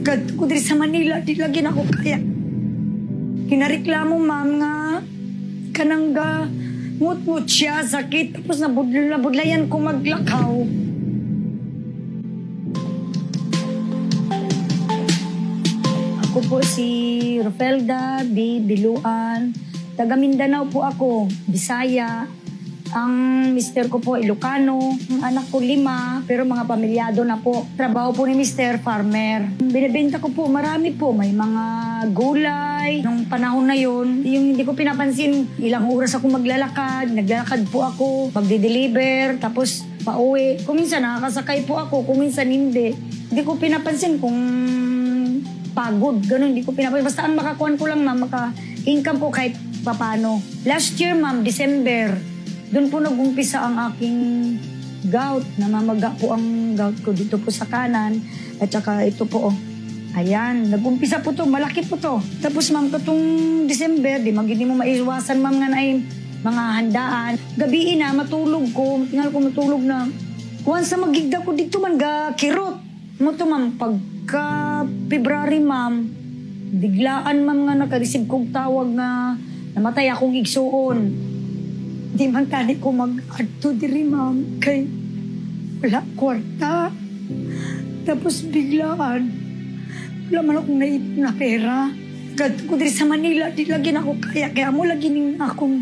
Kadto ko diri sa Manila, di lagi na ako kaya. Kinareklamo, ma'am, nga kanang ga ngut-ngut siya, sakit, tapos nabudlayan ko maglakaw. Ako po si Rofelda B. Biluan. Taga Mindanao po ako, Bisaya. Ang mister ko po Ilocano. Ang anak ko 5, pero mga pamilyado na po. Trabaho po ni mister, farmer. Binibenta ko po, marami po. May mga gulay. Nung panahon na yon, yung hindi ko pinapansin, ilang oras ako maglalakad. Naglalakad po ako, magde-deliver, tapos pauwi. Kung minsan nakakasakay po ako, kung minsan hindi. Hindi ko pinapansin kung pagod, ganun. Hindi ko pinapansin. Basta ang makakuhan ko lang, ma'am, maka-income ko kahit papano. Last year, ma'am, December, doon po nag-umpisa ang aking gout. Namamaga po ang gout ko dito po sa kanan. At saka ito po, oh. Ayan, nag-umpisa po to, malaki po to. Tapos, ma'am, katong December, di magiging mo maiwasan, ma'am, nga na mga handaan. Gabi na, matulog ko. Tingnan ko matulog na. Once na magigda ko dito, man, kirot. Mo to, ma'am, pagka February, ma'am, biglaan, ma'am, nga nakareceive kong tawag na namatay akong igsuon. Di man tani ko mag-adto diri, ma'am, kay wala kwarta. Tapos biglaan, wala man akong naipon na pera. Kadto ko diri sa Manila, di lagi na ako kaya. Kaya mo lagi ning akong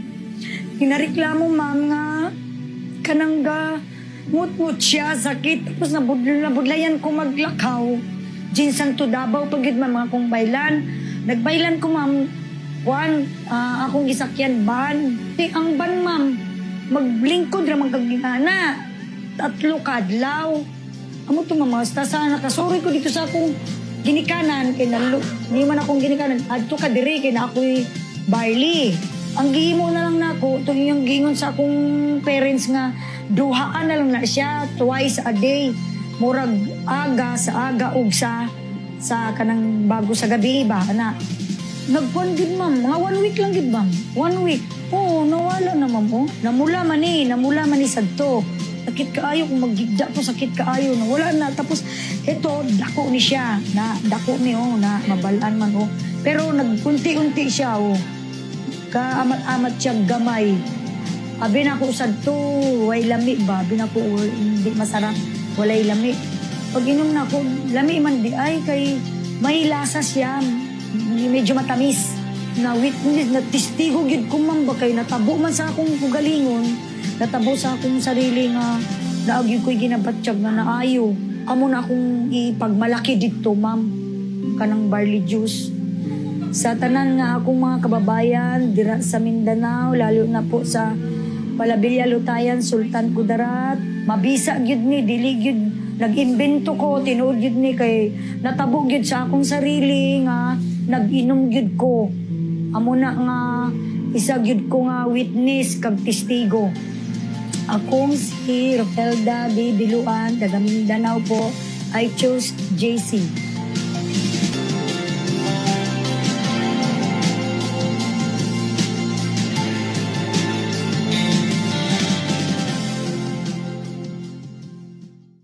ginareklamo, ma'am, nga kanang ga ngut-ngut siya, sakit. Tapos nabudlayan ko maglakaw. Ginsang to Davao, pagid man mga kong baylan. Nagbaylan ko, ma'am, akong gisakyan ban. Ang ban, ma'am, maglingkod ramang kagingana. 3 kadlaw. Amo to, ma'am, sana kasuri ko dito sa akong ginikanan. Kaya hindi man akong ginikanan. Adto ka diri, kaya na ako'y barley. Ang gihimo na lang na ako, itong yung gingon sa akong parents nga, duhaan na lang na siya twice a day. Murag aga sa aga ug sa kanang bago sa gabi ba na. Nagkuhan gid, ma'am. Mga 1 week lang gid, ma'am. 1 week. Oo, nawala na, ma'am. Oh. Namula man ni sadto. Sakit kaayo, kung maggigda po, sakit kaayo. Nawala na. Tapos, ito, dako ni siya. Dako ni, na mabalaan man, oh. Pero nagkunti-unti siya, oh. Kaamat-amat siya gamay. Abi na ko sadto, way lami ba? Abi na ko, hindi masarap. Walay lami. Pag inom na ko, lami man di ay, kay may lasa siya. Medyo matamis. Na witness, na testigo gid ko, ma'am, ba kay natabo man sa akong kugalingon, natabo sa akong sarili nga naagyo ko'y ginabatsyag na naayo. Amo na akong ipagmalaki dito, ma'am, kanang barley juice. Sa tanan nga akong mga kababayan dira sa Mindanao, lalo na po sa Palabilla, Lutayan, Sultan Kudarat, mabisa gyud ni, dili gyud nag-imbento ko, tinuod gyud ni kay natabo gyud sa akong sarili nga nag-inom gyud ko. Amo na nga isa gyud ko nga witness kag testigo. Akong si Rofelda B. Biluan, taga Mindanao po. I chose JC.